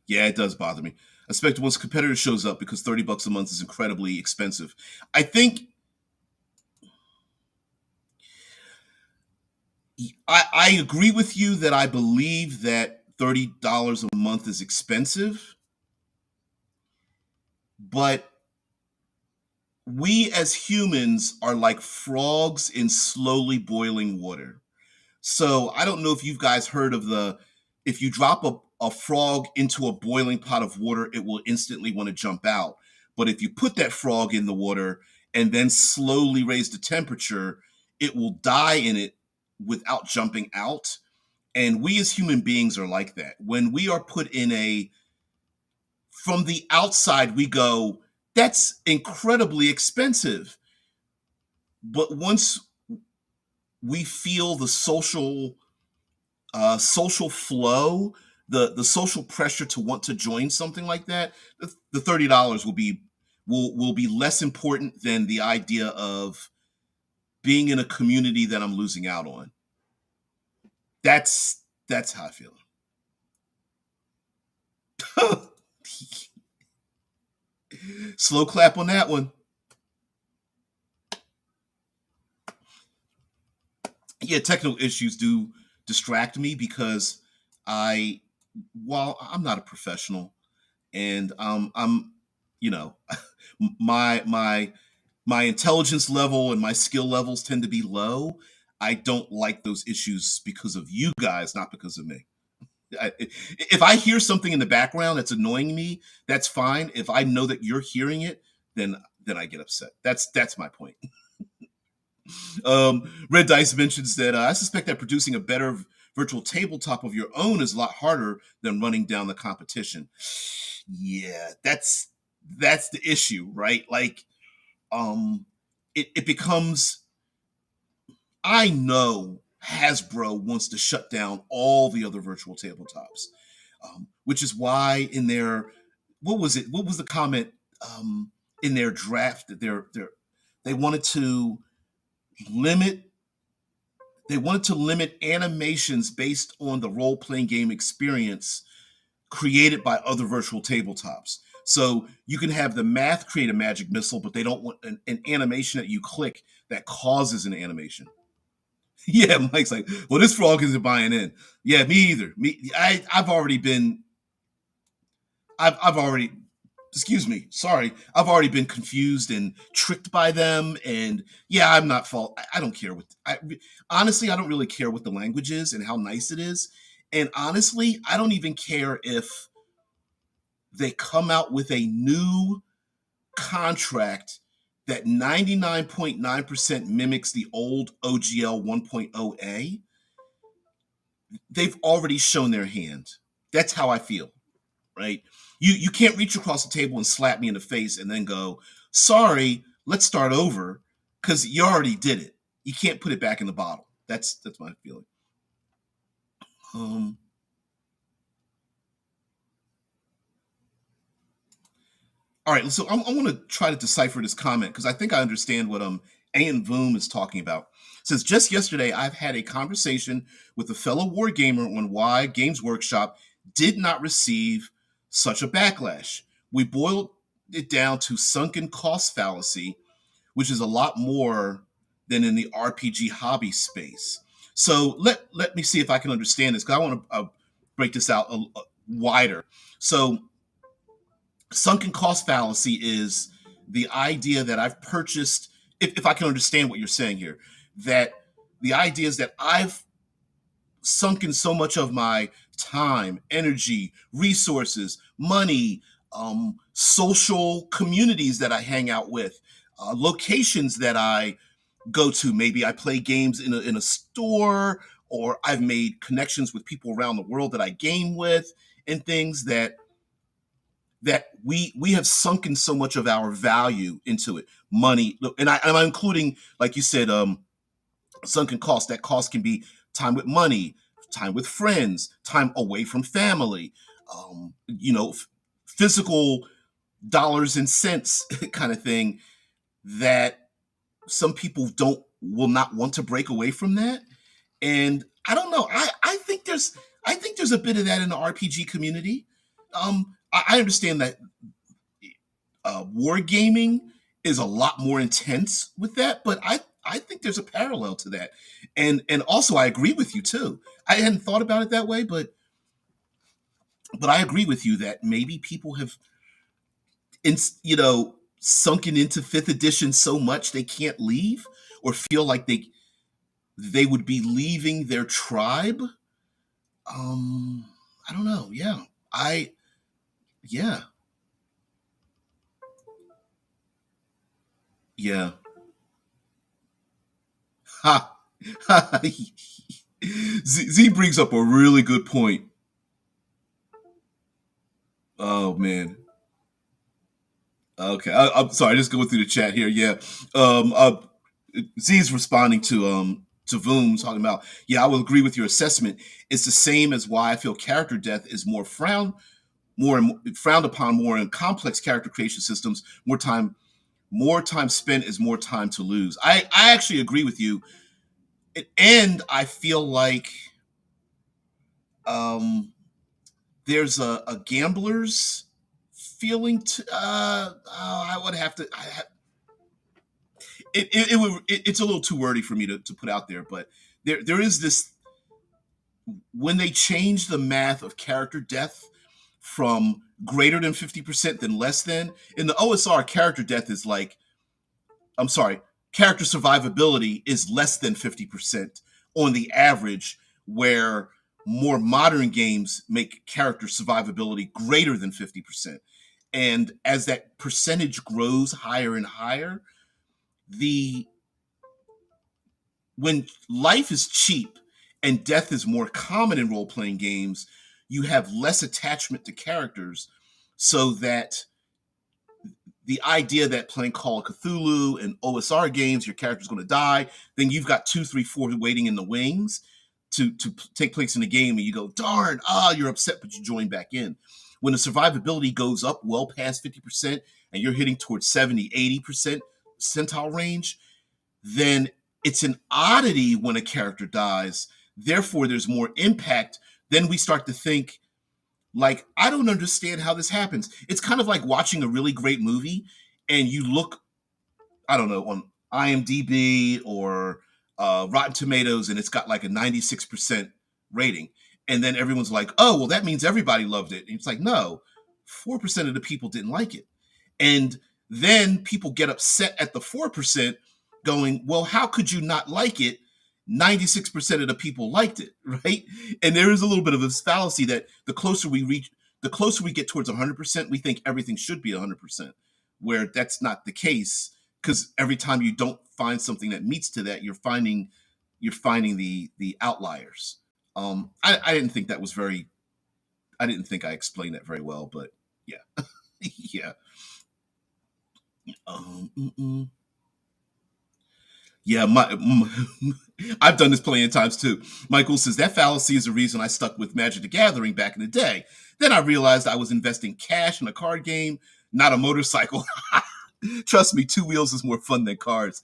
Yeah, it does bother me. I suspect once a competitor shows up, because $30 a month is incredibly expensive. I think I agree with you that I believe that $30 a month is expensive, but we as humans are like frogs in slowly boiling water. So I don't know if you guys heard of if you drop a frog into a boiling pot of water, it will instantly want to jump out. But if you put that frog in the water and then slowly raise the temperature, it will die in it without jumping out. And we as human beings are like that. When we are put in from the outside, we go, that's incredibly expensive. But once we feel the social flow, the social pressure to want to join something like that, the $30 will be less important than the idea of being in a community that I'm losing out on. That's how I feel. Slow clap on that one. Yeah, technical issues do distract me because I, while I'm not a professional, and I'm, you know, my my intelligence level and my skill levels tend to be low. I don't like those issues because of you guys, not because of me. If I hear something in the background that's annoying me, that's fine. If I know that you're hearing it, then I get upset. That's my point. Red Dice mentions that I suspect that producing a better virtual tabletop of your own is a lot harder than running down the competition. Yeah, that's the issue, right? Like, it becomes. I know Hasbro wants to shut down all the other virtual tabletops, which is why in their what was it? What was the comment in their draft that they wanted to limit they wanted to limit animations based on the role playing game experience created by other virtual tabletops. So you can have the math create a magic missile, but they don't want an animation that you click that causes an animation. Yeah, Mike's like, well, this frog isn't buying in. Yeah, me either. I've already been, I've already, excuse me, sorry, I've already been confused and tricked by them. And yeah, I'm not fault. I don't care what. Honestly, I don't really care what the language is and how nice it is. And honestly, I don't even care if they come out with a new contract that 99.9% mimics the old OGL 1.0A. They've already shown their hand. That's how I feel, right? You can't reach across the table and slap me in the face and then go, sorry, let's start over, because you already did it. You can't put it back in the bottle. That's my feeling. Um, all right, so I'm going to try to decipher this comment because I think I understand what Ayn Voom is talking about. It says, just yesterday, I've had a conversation with a fellow war gamer on why Games Workshop did not receive such a backlash. We boiled it down to sunken cost fallacy, which is a lot more than in the RPG hobby space. So let me see if I can understand this because I want to break this out wider. So sunken cost fallacy is the idea that I've purchased, if I can understand what you're saying here, that the idea is that I've sunken so much of my time, energy, resources, money, social communities that I hang out with, locations that I go to. Maybe I play games in a store, or I've made connections with people around the world that I game with, and things that we have sunken so much of our value into it. Money, and I'm including, like you said, sunken cost. That cost can be time with money, time with friends, time away from family, physical dollars and cents kind of thing, that some people don't will not want to break away from that. And I don't know. I think there's a bit of that in the RPG community. I understand that wargaming is a lot more intense with that, but I think there's a parallel to that, and also I agree with you too. I hadn't thought about it that way, but I agree with you that maybe people have, in, sunken into fifth edition so much they can't leave, or feel like they would be leaving their tribe. Um, I don't know. Yeah, I yeah yeah. Ha. Z brings up a really good point. Oh man. Okay, I'm sorry. Just going through the chat here. Yeah, um, uh, Z is responding to Voom talking about. Yeah, I will agree with your assessment. It's the same as why I feel character death is frowned upon more in complex character creation systems. More time spent is more time to lose. I actually agree with you, and I feel like um there's a gambler's feeling to I would have to it's a little too wordy for me to put out there, but there is this, when they change the math of character death from greater than 50% than less than, in the OSR, character death is like, I'm sorry, character survivability is less than 50% on the average, where more modern games make character survivability greater than 50%. And as that percentage grows higher and higher, the when life is cheap and death is more common in role-playing games, you have less attachment to characters, so that the idea that playing Call of Cthulhu and OSR games, your character's going to die, then you've got 2, 3, 4 waiting in the wings to take place in the game, and you go, darn, you're upset, but you join back in. When the survivability goes up well past 50% and you're hitting towards 70, 80% percentile range, then it's an oddity when a character dies. Therefore, there's more impact. Then we start to think, like, I don't understand how this happens. It's kind of like watching a really great movie and you look, I don't know, on IMDb or Rotten Tomatoes, and it's got like a 96% rating. And then everyone's like, oh, well, that means everybody loved it. And it's like, no, 4% of the people didn't like it. And then people get upset at the 4% going, well, how could you not like it? 96% of the people liked it, right? And there is a little bit of this fallacy that the closer we get towards 100%, we think everything should be 100%, where that's not the case, because every time you don't find something that meets to that, you're finding the outliers. I didn't think that was very. I didn't think I explained that very well, but yeah, yeah. Mm-mm. Yeah, I've done this plenty of times too. Michael says that fallacy is the reason I stuck with Magic the Gathering back in the day. Then I realized I was investing cash in a card game, not a motorcycle. Trust me, two wheels is more fun than cards.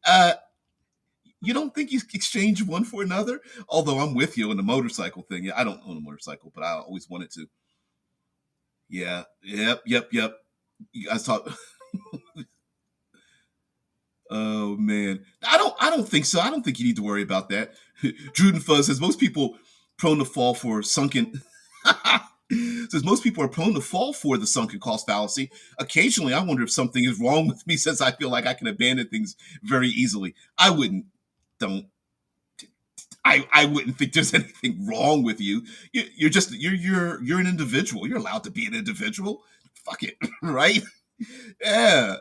Uh, you don't think you exchange one for another? Although I'm with you on the motorcycle thing. Yeah, I don't own a motorcycle, but I always wanted to. Yeah, yep. You guys talk. Oh man, I don't think so. I don't think you need to worry about that. Druden Fuzz says most people prone to fall for sunken. Says most people are prone to fall for the sunken cost fallacy. Occasionally, I wonder if something is wrong with me, since I feel like I can abandon things very easily. I wouldn't. Don't. I wouldn't think there's anything wrong with you. You're just you're an individual. You're allowed to be an individual. Fuck it, right? Yeah.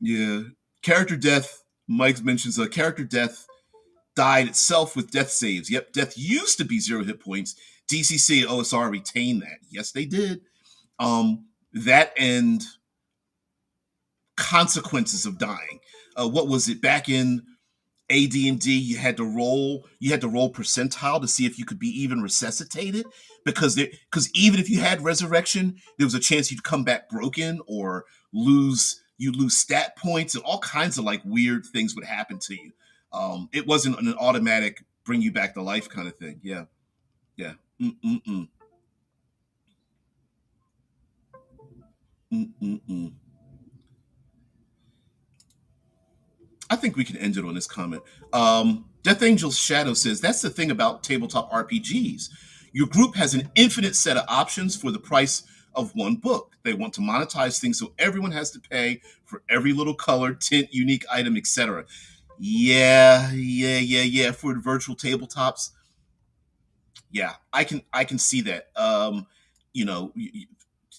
Yeah. Character death. Mike mentions a character death died itself with death saves. Yep, death used to be 0 hit points. DCC and OSR retained that. Yes, they did. That and consequences of dying. What was it back in AD&D? You had to roll. You had to roll percentile to see if you could be even resuscitated, because even if you had resurrection, there was a chance you'd come back broken or lose stat points, and all kinds of like weird things would happen to you. It wasn't an automatic bring you back to life kind of thing. Yeah, yeah. Mm-mm-mm. Mm-mm-mm. I think we can end it on this comment. Death Angel's Shadow says that's the thing about tabletop RPGs. Your group has an infinite set of options for the price of one book. They want to monetize things so everyone has to pay for every little color, tint, unique item, etc. Yeah. For the virtual tabletops, yeah, I can see that. You know,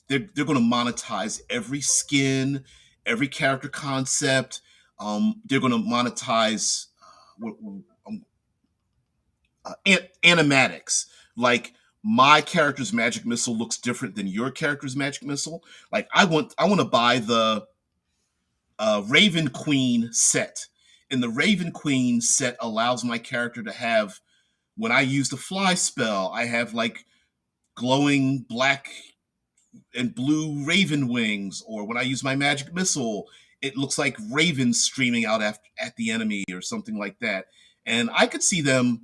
they're going to monetize every skin, every character concept. They're going to monetize animatics. Like, my character's magic missile looks different than your character's magic missile. Like, I want to buy the Raven Queen set, and the Raven Queen set allows my character to have, when I use the fly spell, I have like glowing black and blue raven wings, or when I use my magic missile, it looks like ravens streaming out at the enemy or something like that. And I could see them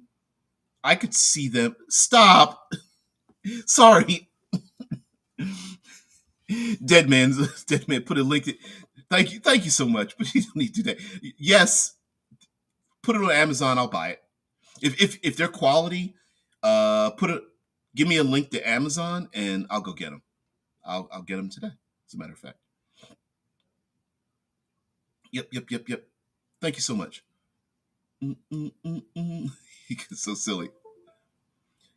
stop. Sorry. Dead man put a link. thank you so much. But you don't need to do that. Yes, put it on Amazon. I'll buy it. If they're quality, put it. Give me a link to Amazon, and I'll go get them. I'll get them today. As a matter of fact. Yep. Thank you so much. It's so silly.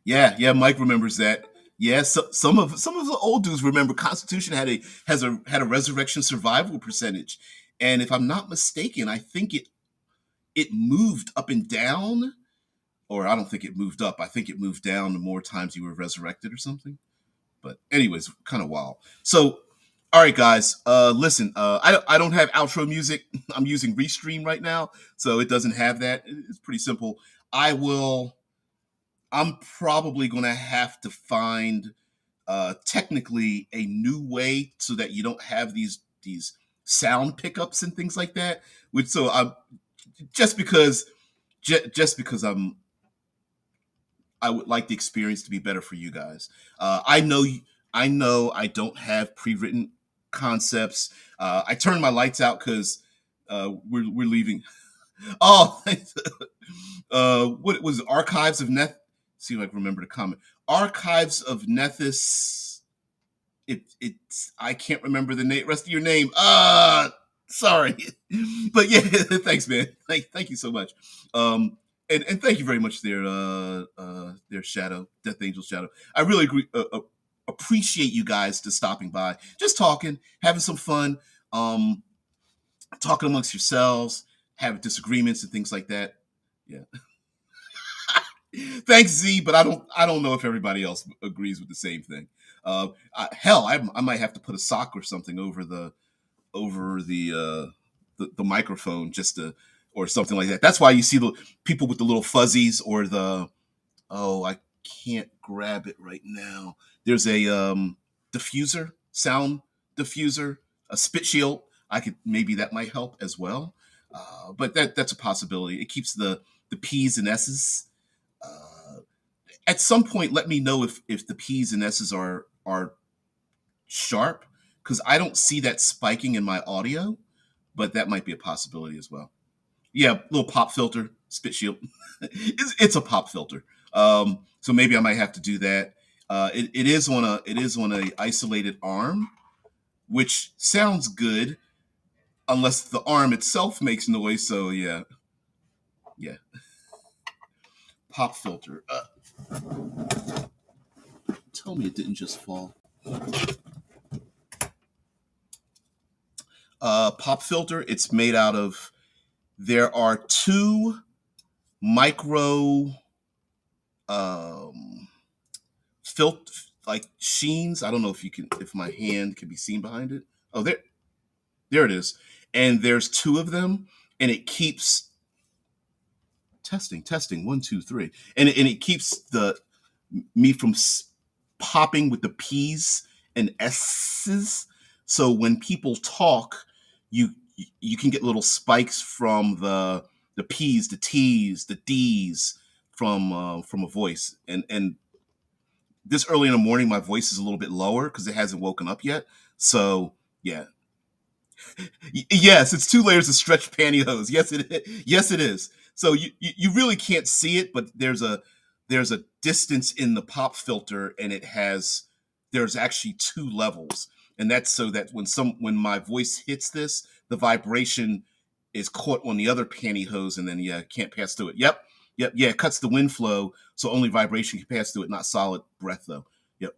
Yeah. Mike remembers that. Yeah, some of the old dudes remember Constitution had a resurrection survival percentage, and if I'm not mistaken, I think it moved up and down, or I don't think it moved up. I think it moved down the more times you were resurrected or something. But anyways, kind of wild. So, all right, guys, listen, I don't have outro music. I'm using Restream right now, so it doesn't have that. It's pretty simple. I will. I'm probably gonna have to find technically a new way so that you don't have these sound pickups and things like that. Which so I'm just because just because I would like the experience to be better for you guys. I know I don't have pre-written concepts. I turned my lights out because we're leaving. Oh, what was it? Archives of Neth? See if I can remember the comment. Archives of Nethys. It's I can't remember the rest of your name. Sorry, but yeah, thanks, man. Thank you so much. And thank you very much, their Shadow, Death Angel Shadow. I really appreciate you guys to stopping by, just talking, having some fun, talking amongst yourselves, having disagreements and things like that. Yeah. Thanks, Z, but I don't know if everybody else agrees with the same thing. Hell, I might have to put a sock or something over the microphone just to or something like that. That's why you see the people with the little fuzzies or the I can't grab it right now. There's a diffuser, sound diffuser, a spit shield. I could maybe that might help as well. But that's a possibility. It keeps the P's and S's. At some point, let me know if the P's and S's are sharp because I don't see that spiking in my audio, but that might be a possibility as well. Yeah, little pop filter, spit shield. It's a pop filter. So maybe I might have to do that. It is on a isolated arm, which sounds good unless the arm itself makes noise. So yeah, pop filter. Tell me it didn't just fall. Pop filter. It's made out of. There are two micro um, like sheens. I don't know if my hand can be seen behind it. Oh, there it is. And there's two of them, and it keeps testing 1 2 3, and it keeps the me from popping with the P's and S's. So when people talk, you you can get little spikes from the P's, the T's, the D's from a voice. And this early in the morning, my voice is a little bit lower because it hasn't woken up yet. So yeah, yes, it's 2 layers of stretch pantyhose. Yes, it is. So you really can't see it, but there's a distance in the pop filter, and there's actually 2 levels, and that's so that when my voice hits this, the vibration is caught on the other pantyhose, and then can't pass through it. Yep, yeah, it cuts the wind flow, so only vibration can pass through it, not solid breath though. Yep.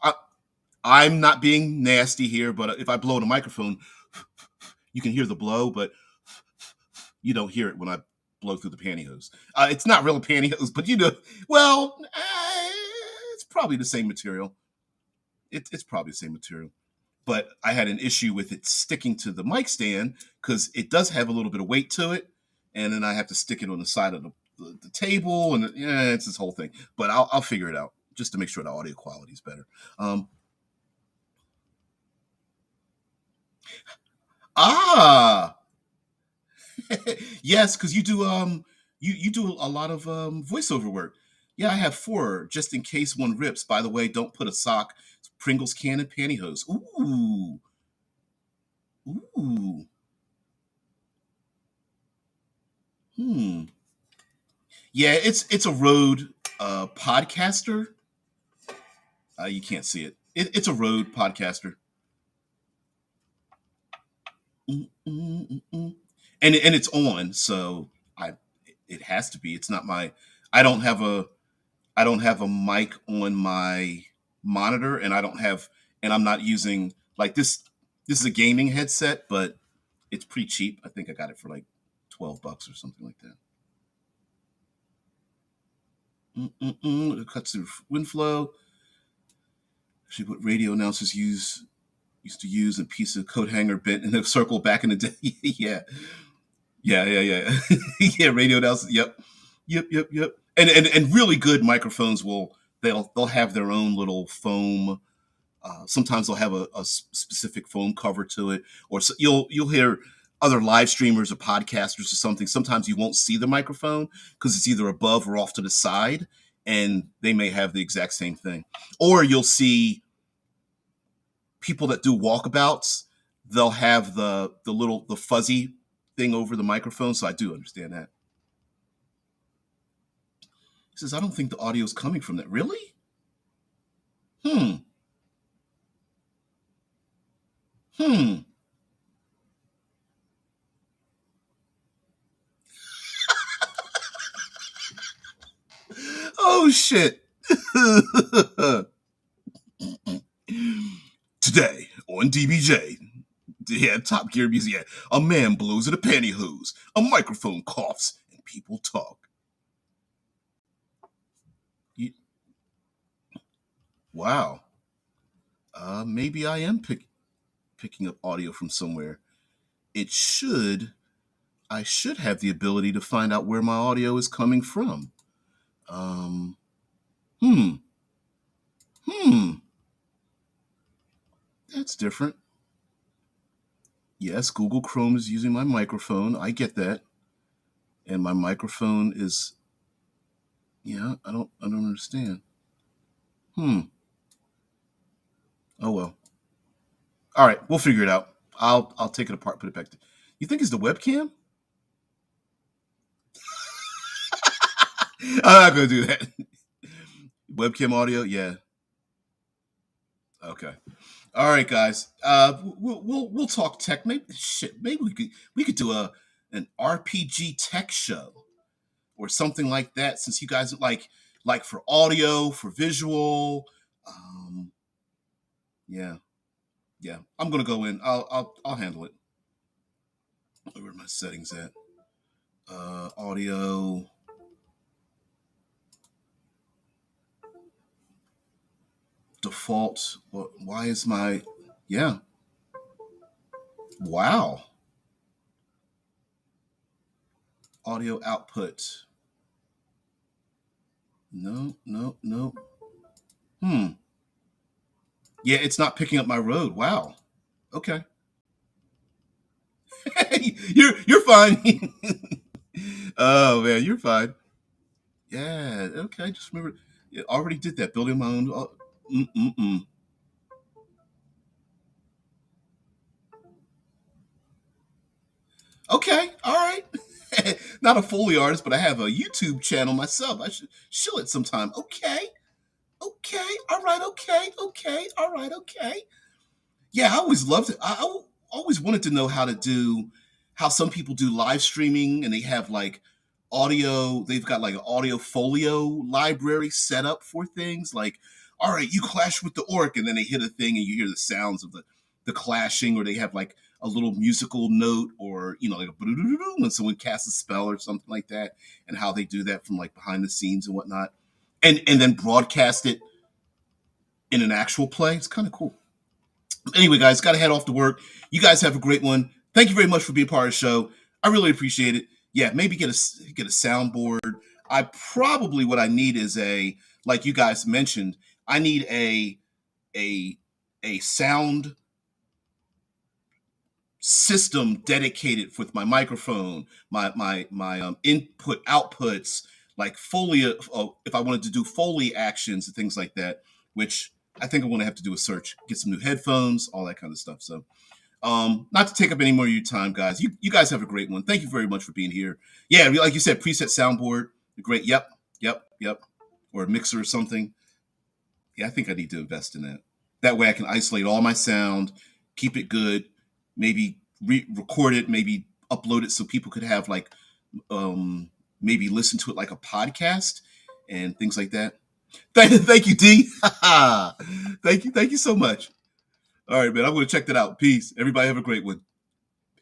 I, I'm not being nasty here, but if I blow in a microphone, you can hear the blow, but you don't hear it when I blow through the pantyhose. It's not real pantyhose, but well, it's probably the same material. It's probably the same material. But I had an issue with it sticking to the mic stand because it does have a little bit of weight to it, and then I have to stick it on the side of the table, and it's this whole thing. But I'll figure it out just to make sure the audio quality is better. Um, ah, yes, because you do a lot of voiceover work. Yeah, I have 4 just in case one rips. By the way, don't put a sock, Pringles can, and pantyhose. Ooh, Ooh. Hmm. Yeah, it's a Rode podcaster. You can't see it. It's a Rode podcaster. Mm, mm, mm, mm. And it's on, so I it has to be. It's not my. I don't have a I don't have a mic on my monitor, and I'm not using like this. This is a gaming headset, but it's pretty cheap. I think I got it for like $12 or something like that. It cuts through wind flow. Actually, what radio announcers used to use a piece of coat hanger bent in a circle back in the day. Yeah, yeah. Yeah, radio announcers. Yep. And really good microphones they'll have their own little foam. Sometimes they'll have a specific foam cover to it, or so you'll hear other live streamers or podcasters or something. Sometimes you won't see the microphone because it's either above or off to the side, and they may have the exact same thing. Or you'll see people that do walkabouts. They'll have the fuzzy thing over the microphone. So I do understand that. He says, I don't think the audio is coming from that. Really? Hmm. Hmm. Oh shit. Today on DBJ. Yeah, Top Gear Music. Yeah. A man blows at a pantyhose. A microphone coughs and people talk. Wow. Maybe I am picking up audio from somewhere. It should. I should have the ability to find out where my audio is coming from. Um. Hmm. Hmm. That's different. Yes, Google Chrome is using my microphone. I get that. And my microphone is, yeah, I don't understand. Hmm. Oh well. All right, we'll figure it out. I'll take it apart, put it back. You think it's the webcam? I'm not gonna do that. Webcam audio, yeah. Okay. All right, guys. We'll talk tech. Maybe we could do an RPG tech show or something like that. Since you guys like for audio, for visual, yeah, yeah. I'm gonna go in. I'll handle it. Where are my settings at? Audio. Default. Why is my, yeah? Wow. Audio output. No. Hmm. Yeah, it's not picking up my Rode. Wow. Okay. You're fine. Oh man, you're fine. Yeah. Okay. Just remember, yeah, already did that. Building my own. Mm. Okay. All right. Not a Foley artist, but I have a YouTube channel myself. I should show it sometime. Okay. Okay. All right. Okay. Okay. All right. Okay. Yeah, I always loved it. I always wanted to know how some people do live streaming and they have like audio. They've got like an audio folio library set up for things like, all right, you clash with the orc, and then they hit a thing and you hear the sounds of the clashing, or they have like a little musical note, or like a when someone casts a spell or something like that, and how they do that from like behind the scenes and whatnot, and then broadcast it in an actual play. It's kind of cool. Anyway, guys, got to head off to work. You guys have a great one. Thank you very much for being part of the show. I really appreciate it. Yeah, maybe get a soundboard. I probably what I need is like you guys mentioned. I need a a sound system dedicated with my microphone, my input outputs, like Foley. If I wanted to do Foley actions and things like that, which I think I'm going to have to do a search, get some new headphones, all that kind of stuff. So Not to take up any more of your time, guys. You guys have a great one. Thank you very much for being here. Yeah, like you said, preset soundboard, great. Yep. Or a mixer or something. Yeah, I think I need to invest in that. That way I can isolate all my sound, keep it good, maybe record it, maybe upload it so people could have like maybe listen to it like a podcast and things like that. Thank you, D. Thank you so much. All right, man. I'm going to check that out. Peace. Everybody have a great one.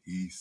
Peace.